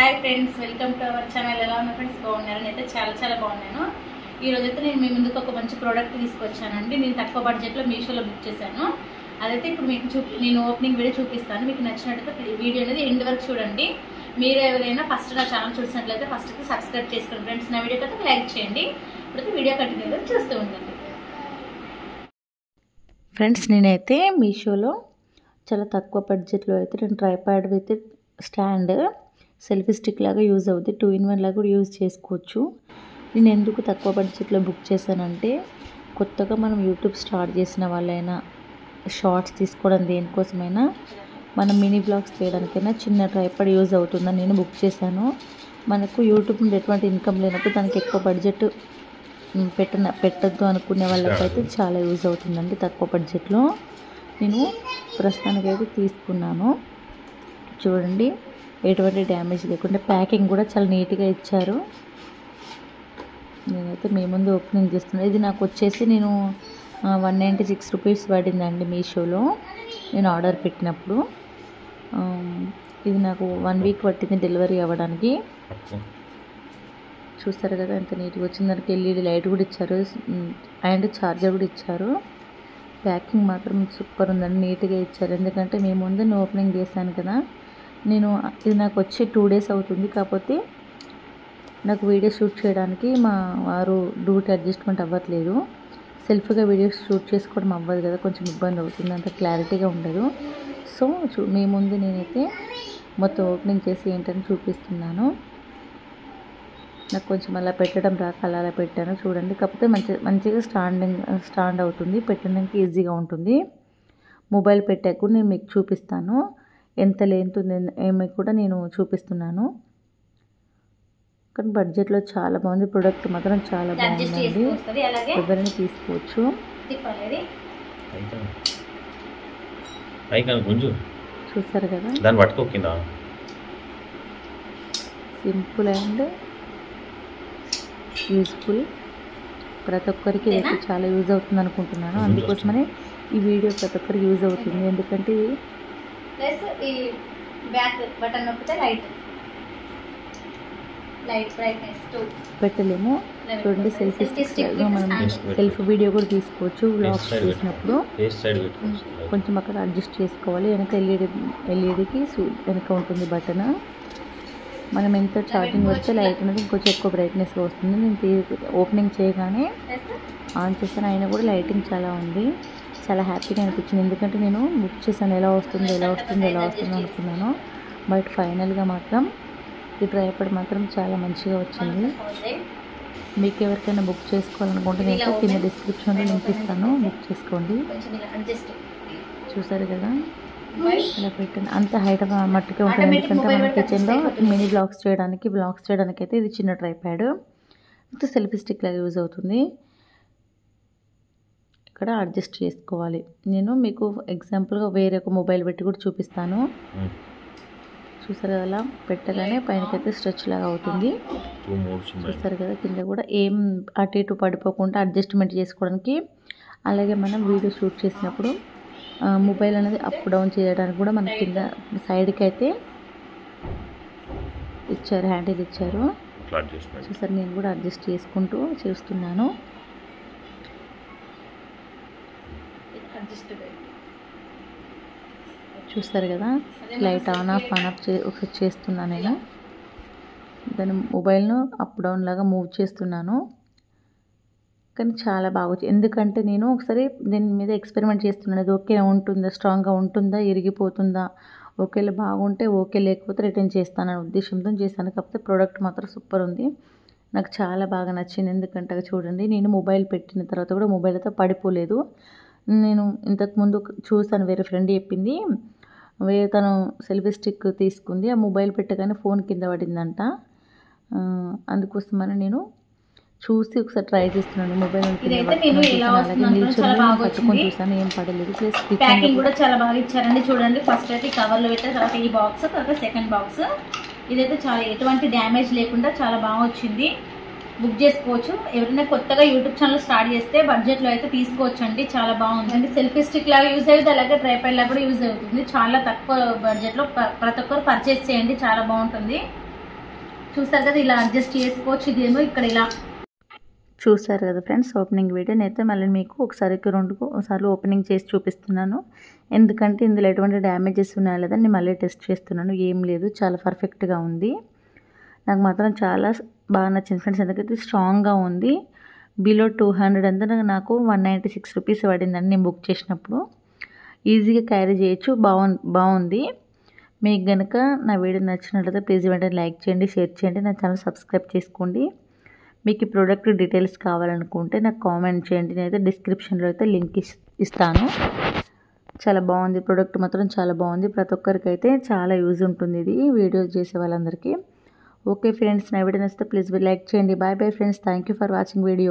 Hi friends, welcome to our channel. ఎలా ఉన్న friends, బాగున్నారు? నేనైతే చాలా బాగున్నాను. ఈ రోజు అయితే నేను మీ ముందుకు ఒక మంచి ప్రోడక్ట్ తీసుకొచ్చానండి. నేను తక్కువ బడ్జెట్లో మీషోలో బుక్ చేశాను. అదైతే ఇప్పుడు మీకు నేను ఓపెనింగ్ వీడియో చూపిస్తాను. మీకు నచ్చినట్లయితే వీడియో అనేది ఎండ్ వరకు చూడండి. మీరు ఎవరైనా ఫస్ట్ నా ఛానల్ చూసినట్లయితే ఫస్ట్ అయితే సబ్స్క్రైబ్ చేసుకోండి ఫ్రెండ్స్. నా వీడియోకి అయితే లైక్ చేయండి. ఇప్పుడైతే వీడియో కంటిన్యూగా చూస్తూ ఉండండి. ఫ్రెండ్స్, నేనైతే మీషోలో చాలా తక్కువ బడ్జెట్లో అయితే నేను tripod with stand selfie stick లాగా యూజ్ అవుతుంది. 2-in-1 లాగా కూడా యూజ్ చేసుకోవచ్చు. నేను ఎందుకు తక్కువ బడ్జెట్లో బుక్ చేశానంటే, కొత్తగా మనం యూట్యూబ్ స్టార్ట్ చేసిన వాళ్ళైనా, షార్ట్స్ తీసుకోవడం దేనికోసమైనా, మనం మినీ బ్లాగ్స్ చేయడానికైనా చిన్న ట్రైపాడ్ యూజ్ అవుతుందని నేను బుక్ చేశాను. మనకు యూట్యూబ్ నుండి ఎటువంటి ఇన్కమ్ లేనప్పుడు దానికి ఎక్కువ బడ్జెట్ పెట్టద్దు అనుకునే వాళ్ళకైతే చాలా యూజ్ అవుతుందండి. తక్కువ బడ్జెట్లో నేను ప్రస్తుతానికైతే తీసుకున్నాను. చూడండి, ఎటువంటి డ్యామేజ్ లేకుండా ప్యాకింగ్ కూడా చాలా నీట్గా ఇచ్చారు. నేనైతే మీ ముందు ఓపెనింగ్ చేస్తున్నాను. ఇది నాకు వచ్చేసి నేను 196 రూపీస్ పడిందండి మీషోలో నేను ఆర్డర్ పెట్టినప్పుడు. ఇది నాకు 1 వీక్ పట్టింది డెలివరీ అవ్వడానికి. చూస్తారు కదా ఎంత నీట్గా వచ్చింది. దానికి ఎల్ఈడి లైట్ కూడా ఇచ్చారు అండ్ ఛార్జర్ కూడా ఇచ్చారు. ప్యాకింగ్ మాత్రం సూపర్ ఉందండి, నీట్గా ఇచ్చారు. ఎందుకంటే మీ ముందు నేను ఓపెనింగ్ చేశాను కదా, ఇది నాకు వచ్చి 2 days అవుతుంది. కాకపోతే నాకు వీడియో షూట్ చేయడానికి మా వారు డ్యూటీ అడ్జస్ట్మెంట్ అవ్వట్లేదు. సెల్ఫ్గా వీడియో షూట్ చేసుకోవడం అవ్వదు కదా, కొంచెం ఇబ్బంది అవుతుంది, అంత క్లారిటీగా ఉండదు. సో మీ ముందు నేనైతే మొత్తం ఓపెనింగ్ చేసి ఏంటని చూపిస్తున్నాను. నాకు కొంచెం అలా పెట్టడం రాక అలా పెట్టాను. చూడండి, కాకపోతే మంచిగా స్టాండ్ అవుతుంది, పెట్టడానికి ఈజీగా ఉంటుంది. మొబైల్ పెట్టాక నేను మీకు చూపిస్తాను. ఎంత లెంత్ ఉంది ఏమి కూడా నేను చూపిస్తున్నాను. కానీ బడ్జెట్లో చాలా బాగుంది. ప్రోడక్ట్ మాత్రం చాలా బాగుందండి. ఎవరైనా తీసుకోవచ్చు. చూసారు కదా, సింపుల్ అండ్ యూజ్ఫుల్. ప్రతి ఒక్కరికి అయితే చాలా యూజ్ అవుతుంది అనుకుంటున్నాను. అందుకోసమనే ఈ వీడియో ప్రతి ఒక్కరికి యూజ్ అవుతుంది. ఎందుకంటే ఈ బ్యాక్ బటన్ నొక్కితే లైట్ బ్రైట్నెస్ పెట్టలేము. చూడండి, సెల్ఫీ స్టిక్ మనం సెల్ఫ్ వీడియో కూడా తీసుకోవచ్చు. వ్లాగ్స్ చేసినప్పుడు కొంచెం అక్కడ అడ్జస్ట్ చేసుకోవాలి. వెనక ఎల్ఈడికి వెనక ఉంటుంది బటన్. మనం ఎంత ఛార్జింగ్ వస్తే లైట్ అనేది ఇంకొంచెం ఎక్కువ బ్రైట్నెస్గా వస్తుంది. నేను ఓపెనింగ్ చేయగానే ఆన్ చేశాను, అయినా కూడా లైటింగ్ చాలా ఉంది. చాలా హ్యాపీగా అనిపించింది. ఎందుకంటే నేను బుక్ చేశాను, ఎలా వస్తుందో అనుకున్నాను. బట్ ఫైనల్గా మాత్రం ఈ ట్రైపాడ్ మాత్రం చాలా మంచిగా వచ్చింది. మీకు ఎవరికైనా బుక్ చేసుకోవాలనుకుంటే నేను కింద డిస్క్రిప్షన్లో లింక్ ఇస్తాను, బుక్ చేసుకోండి. చూసారు కదా, ఇలా పెట్టాను. అంత హైట్ మట్టుకే ఉంటుంది. ఎందుకంటే మన కిచెన్లో మినీ బ్లాగ్స్ చేయడానికి అయితే ఇది చిన్న ట్రైపాడ్ విత్ సెల్ఫీ స్టిక్ లాగా యూజ్ అవుతుంది. ఇక్కడ అడ్జస్ట్ చేసుకోవాలి. నేను మీకు ఎగ్జాంపుల్గా వేరే ఒక మొబైల్ పెట్టి కూడా చూపిస్తాను. చూసారు కదా, అలా పెట్టగానే పైనకైతే స్ట్రెచ్ లాగా అవుతుంది. చూస్తారు కదా, కింద కూడా ఏం అటు ఇటు పడిపోకుండా అడ్జస్ట్మెంట్ చేసుకోవడానికి. అలాగే మనం వీడియో షూట్ చేసినప్పుడు మొబైల్ అనేది అప్ డౌన్ చేయడానికి కూడా మన కింద సైడ్కి అయితే ఇచ్చారు, హ్యాండిల్ ఇచ్చారు. చూసారు, నేను కూడా అడ్జస్ట్ చేసుకుంటూ చేస్తున్నాను. చూస్తారు కదా, లైట్ ఆన్ ఆఫ్ చేస్తున్నాను. నేను దాని మొబైల్ను అప్ డౌన్ లాగా మూవ్ చేస్తున్నాను. కానీ చాలా బాగా వచ్చింది. ఎందుకంటే నేను ఒకసారి దీని మీద ఎక్స్పెరిమెంట్ చేస్తున్నాను. అది ఓకే ఉంటుందా, స్ట్రాంగ్గా ఉంటుందా, ఇరిగిపోతుందా, ఓకేలా బాగుంటే ఓకే, లేకపోతే రిటర్న్ చేస్తాననే ఉద్దేశంతో చేశాను. కాకపోతే ప్రోడక్ట్ మాత్రం సూపర్ ఉంది, నాకు చాలా బాగా నచ్చింది. ఎందుకంటే చూడండి, నేను మొబైల్ పెట్టిన తర్వాత కూడా మొబైల్ అయితే పడిపోలేదు. నేను ఇంతకుముందు చూసాను, వేరే ఫ్రెండ్ చెప్పింది, తను సెల్ఫీ స్టిక్ తీసుకుంది, ఆ మొబైల్ పెట్టగానే ఫోన్ కింద పడిందంట. అందుకోసమని నేను చూసి ఒకసారి ట్రై చేస్తున్నాను. మొబైల్ పట్టుకొని చూసాను, ఏం పడలేదు. ప్లస్ ప్యాకింగ్ కూడా చాలా బాగా ఇచ్చారండి. చూడండి, ఫస్ట్ అయితే కవర్లో పెట్టారు, తర్వాత ఈ బాక్స్, తర్వాత సెకండ్ బాక్స్. ఇదైతే చాలా ఎటువంటి డ్యామేజ్ లేకుండా చాలా బాగా వచ్చింది. బుక్ చేసుకోవచ్చు. ఎవరైనా కొత్తగా యూట్యూబ్ ఛానల్ స్టార్ట్ చేస్తే బడ్జెట్లో అయితే తీసుకోవచ్చు అండి. చాలా బాగుంది అండి. సెల్ఫీ స్టిక్ లాగా యూజ్ అవుతుంది, అలాగే ట్రైపాడ్ లాగా కూడా యూజ్ అవుతుంది. చాలా తక్కువ బడ్జెట్లో ప్రతి ఒక్కరు పర్చేస్ చేయండి, చాలా బాగుంటుంది. చూసారు కదా, ఇలా అడ్జస్ట్ చేసుకోవచ్చు. ఇదేమో ఇక్కడ ఇలా చూసారు కదా ఫ్రెండ్స్ ఓపెనింగ్ వీడియో. నేనైతే మళ్ళీ మీకు ఒకసారికి 2 సార్లు ఓపెనింగ్ చేసి చూపిస్తున్నాను. ఎందుకంటే ఇందులో ఎటువంటి డ్యామేజెస్ ఉన్నాయా లేదా నేను మళ్ళీ టెస్ట్ చేస్తున్నాను. ఏం లేదు, చాలా పర్ఫెక్ట్గా ఉంది. నాకు మాత్రం చాలా బాగా నచ్చింది ఫ్రెండ్స్. ఎందుకంటే స్ట్రాంగ్గా ఉంది. బిలో 200 అంతా నాకు 196 రూపీస్ పడిందండి నేను బుక్ చేసినప్పుడు. ఈజీగా క్యారీ చేయొచ్చు. బాగుంది. మీకు కనుక నా వీడియో నచ్చినట్లయితే ప్లీజ్ వెంటనే లైక్ చేయండి, షేర్ చేయండి, నా ఛానల్ సబ్స్క్రైబ్ చేసుకోండి. మీకు ఈ ప్రోడక్ట్ డీటెయిల్స్ కావాలనుకుంటే నాకు కామెంట్ చేయండి. నేనైతే డిస్క్రిప్షన్లో అయితే లింక్ ఇస్తాను. చాలా బాగుంది, ప్రోడక్ట్ మాత్రం చాలా బాగుంది. ప్రతి ఒక్కరికి అయితే చాలా యూజ్ ఉంటుంది ఇది వీడియో చేసే వాళ్ళందరికీ. ఓకే ఫ్రెండ్స్, నా వీడియో నచ్చితే ప్లీజ్ లైక్ చేయండి. Bye bye friends. Thank you for watching video.